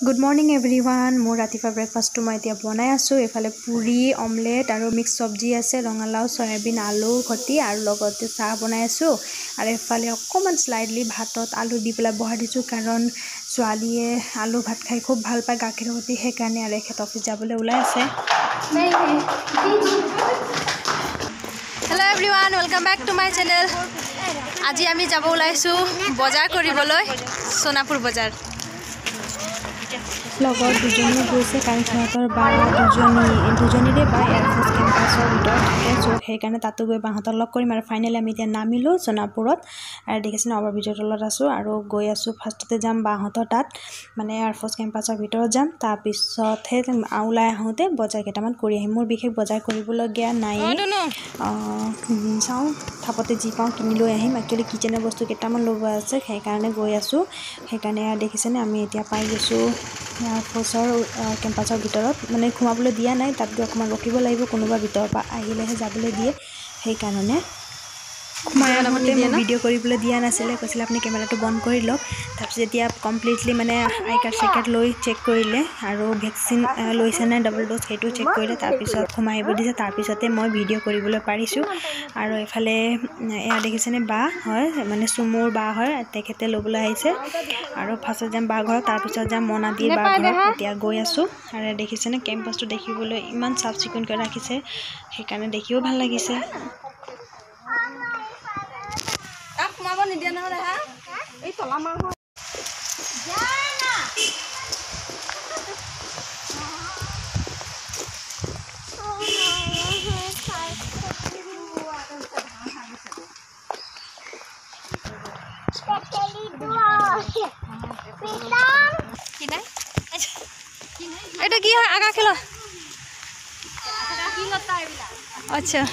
Good morning everyone. More ratifa breakfast to my tia bonai asu. Efale puri, omelette aru mixed sabji ase, rongalau, soyabin, alu, khoti aru logote cha bonai asu. Aru efale okkoman slightly bhatot alu di pela bohai disu karon swaliye alu bhat khai khub bhal pai gakhir hoti he karone are khet office jabole ulai ase. Hello everyone, welcome back to my channel. Aji ami jabo ulaisu bazar koriboloi Sonapur bazar. লগৰ দুজনী গৈছে কাৰণ সিহঁতৰ বা দুজনীৰে বা air force কেম্পাছৰ ভিতৰত থাকে চ' সেইকাৰণে তাতো গৈ বাহঁতৰ লগ কৰিম আৰু ফাইনেলি আমি এতিয়া নামিলোঁ সোণাপুৰত আৰু দেখিছেনে অভাৰব্ৰিজৰ তলত আছোঁ আৰু গৈ আছোঁ ফাৰ্ষ্টতে যাম বাহঁতৰ তাত মানে এয়াৰফোৰ্চ কেম্পাছৰ ভিতৰত যাম তাৰপিছতহে ওলাই আহোঁতে বজাৰ কেইটামান কৰি আহিম মোৰ বিশেষ বজাৰ কৰিবলগীয়া নাই চাওঁ থাপতে যি পাওঁ কিনি লৈ আহিম একচুৱেলি কিচেনৰ বস্তু কেইটামান ল'ব আছে সেইকাৰণে গৈ আছোঁ সেইকাৰণে দেখিছেনে আমি এতিয়া পাই গৈছোঁ এয়াৰফোৰ্চৰ কেম্পাছৰ ভিতৰত মানে ঘুমাবলৈ দিয়া নাই তাত গৈ অকণমান ৰখিব লাগিব কোনোবা ভিতৰৰ পৰা আহিলেহে যাবলৈ দিয়ে সেইকাৰণে ঘুমায়ামতে মই ভিডিঅ' কৰিবলৈ দিয়া নাছিলে কৈছিলে আপুনি কেমেৰাটো বন্ধ কৰি লওক তাৰপিছত এতিয়া কমপ্লিটলি মানে আই কাৰ্ড চেকাৰ্ড লৈ চেক কৰিলে আৰু ভেকচিন লৈছে নে ডাবল ড'জ সেইটো চেক কৰিলে তাৰপিছত ঘুমাই আহিব দিছে তাৰপিছতে মই ভিডিঅ' কৰিবলৈ পাৰিছোঁ আৰু এফালে এয়া দেখিছেনে বা হয় মানে চুমুৰ বা হয় তেখেতে ল'বলৈ আহিছে আৰু ফাৰ্ষ্টত যাম বা ঘৰত তাৰপিছত যাম মনাদিৰ বা ঘৰত এতিয়া গৈ আছোঁ আৰু দেখিছেনে কেম্পাছটো দেখিবলৈ ইমান চাফ চিকুণকৈ ৰাখিছে সেইকাৰণে দেখিও ভাল লাগিছে Mama ni dia nak dah, itu lama ho. Jana. Itu kia agak kilo. Acha.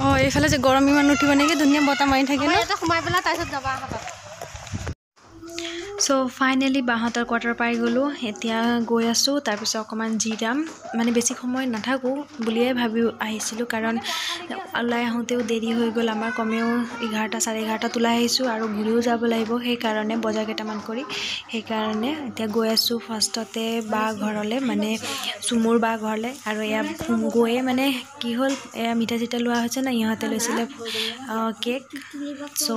Oh, এইফালে যে গৰম ইমান উঠিব নেকি ধুনীয়া বতাহ মাৰি থাকে ন এটা ঘুমাই পেলা তাৰপিছত যাবা হাতত সো ফাইনালি বাহঁতৰ কোৱাৰ্টাৰ পাই গ'লো এতিয়া গৈ আছোঁ তাৰপিছত অকণমান জিৰাম মানে বেছি সময় নাথাকোঁ বুলিয়ে ভাবি আহিছিলোঁ কাৰণ ওলাই আহোঁতেও দেৰি হৈ গ'ল আমাৰ কমেও 11টা 11:30 ওলাই আহিছোঁ আৰু ঘূৰিও যাব লাগিব সেইকাৰণে বজাৰ কেইটামান কৰি সেইকাৰণে এতিয়া গৈ আছোঁ ফাৰ্ষ্টতে বা ঘৰলৈ মানে চুমুৰ বা ঘৰলৈ আৰু এয়া গৈয়ে মানে কি হ'ল এয়া মিঠা চিঠা লোৱা হৈছে না ইহঁতে লৈছিলে কেক চ'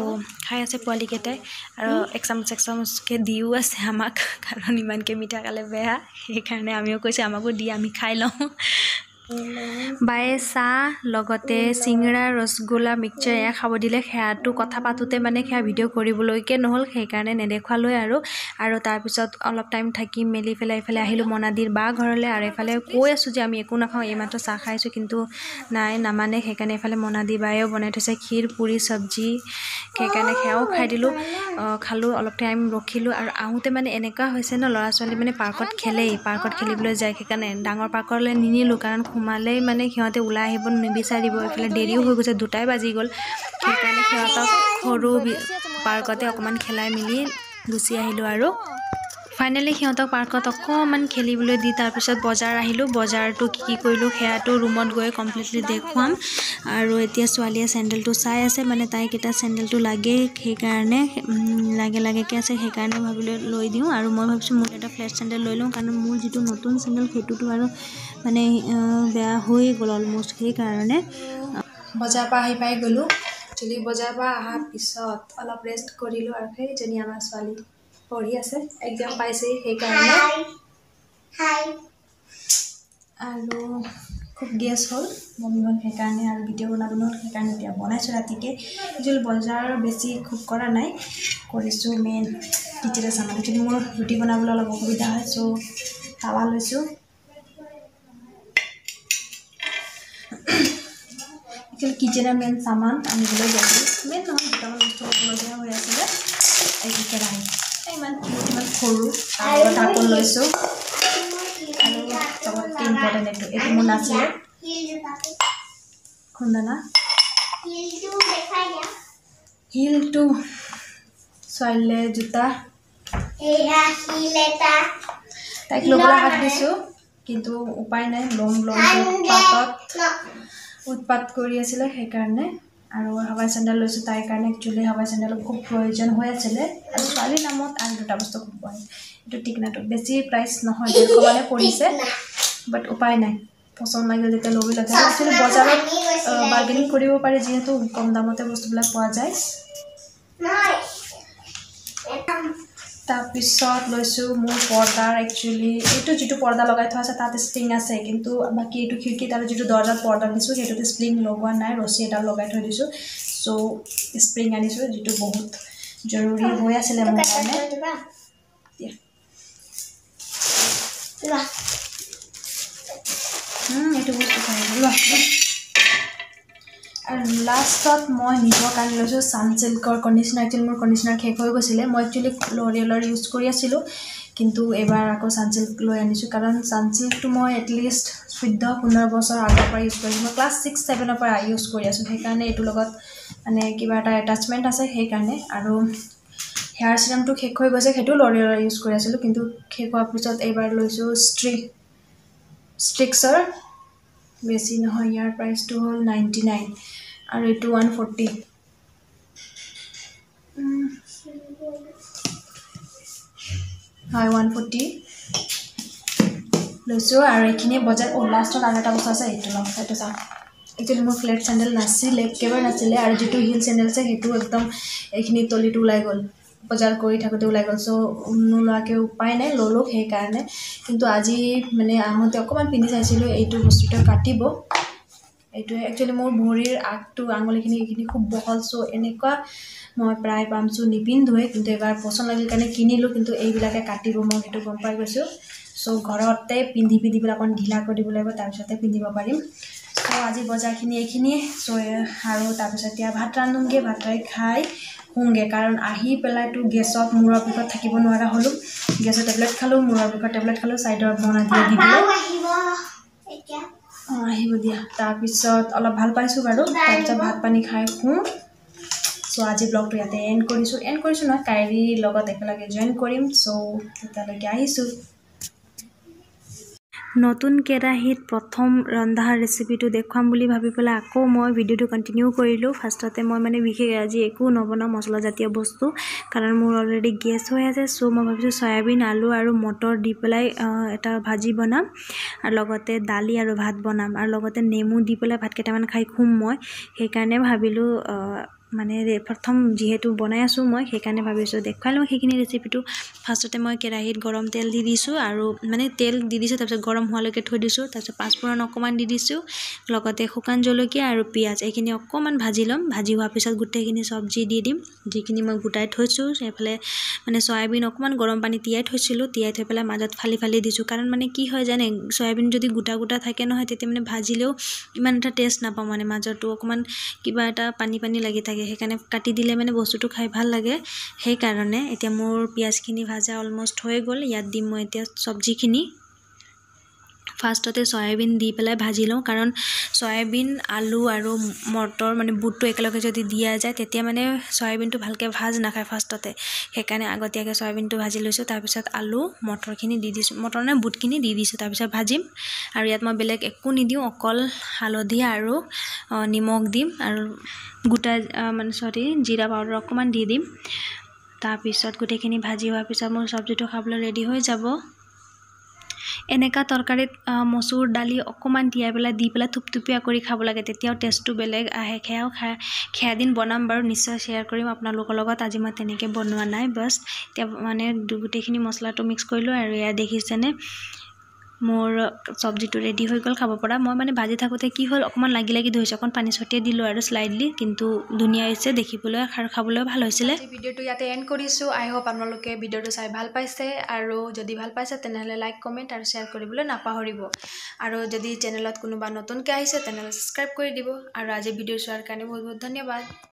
খাই আছে পোৱালিকেইটাই আৰু এক চামুচকে দিও আছে আমাক কাৰণ ইমানকৈ মিঠা খালে বেয়া সেইকাৰণে আমিও কৈছোঁ আমাকো দি আমি খাই লওঁ বায়ে চাহ লগতে চিংৰা ৰসগোল্লা মিক্সচাৰ এয়া খাব দিলে সেয়াটো কথা পাতোঁতে মানে সেয়া ভিডিঅ' কৰিবলৈকে নহ'ল সেইকাৰণে নেদেখুৱালৈ আৰু তাৰপিছত অলপ টাইম থাকি মেলি পেলাই এইফালে আহিলোঁ মনাদিৰ বা ঘৰলৈ আৰু এইফালে কৈ আছোঁ যে আমি একো নাখাওঁ এইমাত্ৰ চাহ খাইছোঁ কিন্তু নাই নামানে সেইকাৰণে এইফালে মনাদি বায়েও বনাই থৈছে ক্ষীৰ পুৰি চব্জি সেইকাৰণে সেয়াও খাই দিলোঁ খালোঁ অলপ টাইম ৰখিলোঁ আৰু আহোঁতে মানে এনেকুৱা হৈছে ন ল'ৰা ছোৱালী মানে পাৰ্কত খেলিবলৈ যায় সেইকাৰণে ডাঙৰ পাৰ্কলৈ নিনিলোঁ কাৰণ সোমালেই মানে সিহঁতে ওলাই আহিব নিবিচাৰিব এইফালে দেৰিও হৈ গৈছে 2টাই বাজি গ'ল সেইকাৰণে সিহঁতক সৰু পাৰ্কতে অকণমান খেলাই মেলি গুচি আহিলোঁ আৰু ফাইনেলি সিহঁতক পাৰ্কত অকণমান খেলিবলৈ দি তাৰপিছত বজাৰ আহিলোঁ বজাৰটো কি কৰিলোঁ সেয়াটো ৰুমত গৈ কমপ্লিটলি দেখুৱাম আৰু এতিয়া ছোৱালীয়ে চেণ্ডেলটো চাই আছে মানে তাইক এটা চেণ্ডেলটো লাগে সেইকাৰণে লাগেকৈ আছে সেইকাৰণে ভাবিলোঁ লৈ দিওঁ আৰু মই ভাবিছোঁ মোৰ এটা ফ্লেট চেণ্ডেল লৈ লওঁ কাৰণ মোৰ যিটো নতুন চেণ্ডেল সেইটোতো আৰু মানে বেয়া হৈ গ'ল অলম'ষ্ট সেইকাৰণে বজাৰৰ পৰা আহি পাই গ'লোঁ একচুৱেলি বজাৰৰ পৰা অহাৰ পিছত অলপ ৰেষ্ট কৰিলোঁ আৰু সেইজনী আমাৰ ছোৱালী পঢ়ি আছে একজাম পাইছেই সেইকাৰণে আৰু খুব গেছ হ'ল বমি হ'ল সেইকাৰণে আৰু ভিডিঅ' বনাব নহ'ল সেইকাৰণে এতিয়া বনাইছোঁ ৰাতিকৈ একচুৱেলি বজাৰ বেছি খুব কৰা নাই কৰিছোঁ মেইন কিচেনৰ চামান একচুৱেলি মোৰ ৰুটি বনাবলৈ অলপ অসুবিধা হয় চ' তাৱা লৈছোঁ একচুৱেলি কিচেনৰ মেইন চামান আনিবলৈ গৈছিলোঁ মেইন নহয় দুটামান বস্তু ল'বলগীয়া হৈ আছিলে এই কেৰাহী ইমান সৰু আৰু ঢাকোন লৈছোঁ আৰু চবতকৈ ইম্পৰ্টেণ্ট এইটো মোৰ নাছিলে খুন্দনা হিলটো ছোৱালীলৈ জোতা তাইক ল'বলৈ হাত দিছোঁ কিন্তু উপায় নাই ল'ম পাতত উৎপাত কৰি আছিলে সেইকাৰণে আৰু হাৱাই চেণ্ডেল লৈছোঁ তাইৰ কাৰণে। একচুৱেলি হাৱাই চেণ্ডেলৰ খুব প্ৰয়োজন হৈ আছিলে আৰু ছোৱালীৰ নামত আৰু দুটা বস্তু খুব পৰে। এইটো টিকনাটো বেছি প্ৰাইচ নহয়, 150 মানে পৰিছে, বাট উপায় নাই, পচন্দ লাগিলে যেতিয়া ল'ব লাগে। একচুৱেলি বজাৰত বাৰ্গেনিং কৰিব পাৰি যিহেতু কম দামতে বস্তুবিলাক পোৱা যায়। তাৰপিছত লৈছোঁ মোৰ পৰ্দাৰ। একচুৱেলি এইটো যিটো পৰ্দা লগাই থোৱা আছে তাত স্প্ৰিং আছে, কিন্তু বাকী এইটো খিৰিকীত আৰু যিটো দৰ্জাত পৰ্দা দিছোঁ সেইটোতে স্প্ৰিং লগোৱা নাই, ৰছী এডাল লগাই থৈ দিছোঁ। চ' স্প্ৰিং আনিছোঁ, যিটো বহুত জৰুৰী হৈ আছিলে মোৰ কাৰণে। এইটো বস্তু আৰু লাষ্টত মই নিজৰ কাৰণে লৈছোঁ ছানচিল্কৰ কণ্ডিশ্যনাৰ। একচুৱেলি মোৰ কণ্ডিশ্যনাৰ শেষ হৈ গৈছিলে। মই একচুৱেলি ল'ৰিয়েলৰ ইউজ কৰি আছিলোঁ, কিন্তু এইবাৰ আকৌ ছানচিল্ক লৈ আনিছোঁ, কাৰণ ছানচিল্কটো মই এটলিষ্ট 14-15 বছৰ আগৰ পৰা ইউজ কৰিছোঁ। মই ক্লাছ 6-7ৰ পৰা ইউজ কৰি আছোঁ, সেইকাৰণে এইটোৰ লগত মানে কিবা এটা এটাচমেণ্ট আছে সেইকাৰণে। আৰু হেয়াৰ চিৰামটো শেষ হৈ গৈছে, সেইটো ল'ৰিয়েলৰ ইউজ কৰি আছিলোঁ, কিন্তু শেষ হোৱাৰ পিছত এইবাৰ লৈছোঁ ষ্ট্ৰিক্সৰ। বেছি নহয়, ইয়াৰ প্ৰাইচটো হ'ল 99 আৰু এইটো 140। হয়, 140 লৈছোঁ। আৰু এইখিনিয়ে বজাৰ। লাষ্টত আৰু এটা বস্তু আছে, এইটো ল'ম, সেইটো চাওঁ। একচুৱেলি মোৰ ফ্লেট চেণ্ডেল নাছিলে, একেবাৰে নাছিলে, আৰু যিটো হিল চেণ্ডেল আছে সেইটো একদম এইখিনি তলিটো ওলাই গ'ল, বজাৰ কৰি থাকোঁতে ওলাই গ'ল। চ' নোলোৱাকৈ উপায় নাই, ল'লোঁ সেইকাৰণে। কিন্তু আজি মানে আহোঁতে অকণমান পিন্ধি চাইছিলোঁ, এইটো বস্তুটো কাটিব। এইটোৱে একচুৱেলি মোৰ ভৰিৰ আগটো আঙুলিখিনি এইখিনি খুব বহল, চ' এনেকুৱা মই প্ৰায় পামচু নিপিন্ধোৱে, কিন্তু এবাৰ পচন্দ লাগিল কাৰণে কিনিলোঁ, কিন্তু এইবিলাকে কাটিব, মই সেইটো গম পাই গৈছোঁ। চ' ঘৰতে পিন্ধি পেলাই অকণ ঢিলা কৰি দিব লাগিব, তাৰপিছতে পিন্ধিব পাৰিম। চ' আজি বজাৰখিনি এইখিনিয়ে। আৰু তাৰপিছত এতিয়া ভাত ৰান্ধোঁগৈ, ভাত খাই শুওঁগৈ, কাৰণ আহি পেলাইতো গেছত মূৰৰ বিষত থাকিব নোৱাৰা হ'লোঁ। গেছৰ টেবলেট খালোঁ, মূৰৰ বিষৰ টেবলেট খালোঁ, ছাইডৰ বনাই দি দিলোঁ। আহিব দিয়া। তাৰপিছত অলপ ভাল পাইছোঁ বাৰু, তাৰপিছত ভাত পানী খাই শুওঁ। চ' আজি ব্লগটো ইয়াতে এণ্ড কৰিছোঁ নহয়, কাইৰীৰ লগত একেলগে জইন কৰিম। চ' তেতিয়ালৈকে আহিছোঁ। নতুন কেৰাহীত প্ৰথম ৰন্ধা ৰেচিপিটো দেখুৱাম বুলি ভাবি পেলাই আকৌ মই ভিডিঅ'টো কণ্টিনিউ কৰিলোঁ। ফাৰ্ষ্টতে মই মানে বিশেষ আজি একো নবনাওঁ মছলাজাতীয় বস্তু, কাৰণ মোৰ অলৰেডি গেছ হৈ আছে। চ' মই ভাবিছোঁ চয়াবিন, আলু আৰু মটৰ দি পেলাই এটা ভাজি বনাম, আৰু লগতে দালি আৰু ভাত বনাম, আৰু লগতে নেমু দি পেলাই ভাত কেইটামান খাই শুম মই। সেইকাৰণে ভাবিলোঁ মানে প্ৰথম যিহেতু বনাই আছোঁ মই, সেইকাৰণে ভাবিছোঁ দেখুৱাই লওঁ সেইখিনি ৰেচিপিটো। ফাৰ্ষ্টতে মই কেৰাহীত গৰম তেল দি দিছোঁ, আৰু মানে তেল দি দিছোঁ, তাৰপিছত গৰম হোৱালৈকে থৈ দিছোঁ। তাৰপিছত পাঁচফোৰণ অকণমান দি দিছোঁ, লগতে শুকান জলকীয়া আৰু পিঁয়াজ এইখিনি অকণমান ভাজি ল'ম। ভাজি হোৱাৰ পিছত গোটেইখিনি চব্জি দি দিম, যিখিনি মই গোটাই থৈছোঁ। সেইফালে মানে চয়াবিন অকণমান গৰম পানী তিয়াই থৈছিলোঁ, তিয়াই থৈ পেলাই মাজত ফালি দিছোঁ। কাৰণ মানে কি হয় জানে, চয়াবিন যদি গোটা থাকে নহয়, তেতিয়া মানে ভাজিলেও ইমান এটা টেষ্ট নাপাওঁ, মানে মাজতো অকণমান কিবা এটা পানী লাগি থাকে। সেইকাৰণে কাটি দিলে মানে বস্তুটো খাই ভাল লাগে। সেইকাৰণে এতিয়া মোৰ পিঁয়াজখিনি ভাজা অলমষ্ট হৈ গ'ল। ইয়াত দিম মই এতিয়া চব্জিখিনি। ফাৰ্ষ্টতে চয়াবিন দি পেলাই ভাজি লওঁ, কাৰণ চয়াবিন, আলু আৰু মটৰ মানে বুটটো একেলগে যদি দিয়া যায়, তেতিয়া মানে চয়াবিনটো ভালকৈ ভাজ নাখায় ফাৰ্ষ্টতে। সেইকাৰণে আগতীয়াকৈ চয়াবিনটো ভাজি লৈছোঁ, তাৰপিছত আলু মটৰখিনি দি দিছোঁ, বুটখিনি দি দিছোঁ, তাৰপিছত ভাজিম। আৰু ইয়াত মই বেলেগ একো নিদিওঁ, অকল হালধি আৰু নিমখ দিম, আৰু জিৰা পাউডাৰ অকণমান দি দিম। তাৰপিছত গোটেইখিনি ভাজি হোৱাৰ পিছত মোৰ চব্জিটো খাবলৈ ৰেডি হৈ যাব। এনেকা তৰকাৰীত মচুৰ দালি অকণমান তিয়াই পেলাই দি পেলাই থুপথুপীয়া কৰি খাব লাগে, তেতিয়াও টেষ্টটো বেলেগ আহে। সেয়া এদিন বনাম বাৰু, নিশ্চয় শ্বেয়াৰ কৰিম আপোনালোকৰ লগত। আজি মই তেনেকৈ বনোৱা নাই, বাছ এতিয়া মানে গোটেইখিনি মছলাটো মিক্স কৰিলোঁ। আৰু এয়া দেখিছেনে, মোৰ চব্জিটো ৰেডি হৈ গ'ল খাব পৰা। মই মানে ভাজি থাকোঁতে কি হ'ল, অকণমান লাগি ধৰিছে, অকণ পানী ছটিয়াই দিলোঁ আৰু শ্লাইডলি, কিন্তু ধুনীয়া হৈছে দেখিবলৈ আৰু খাবলৈও ভাল হৈছিলে। ভিডিঅ'টো ইয়াতে এণ্ড কৰিছোঁ। আই হোপ আপোনালোকে ভিডিঅ'টো চাই ভাল পাইছে, আৰু যদি ভাল পাইছে তেনেহ'লে লাইক, কমেণ্ট আৰু শ্বেয়াৰ কৰিবলৈ নাপাহৰিব। আৰু যদি চেনেলত কোনোবা নতুনকৈ আহিছে তেনেহ'লে ছাবস্ক্ৰাইব কৰি দিব। আৰু আজি ভিডিঅ' চোৱাৰ কাৰণে বহুত ধন্যবাদ।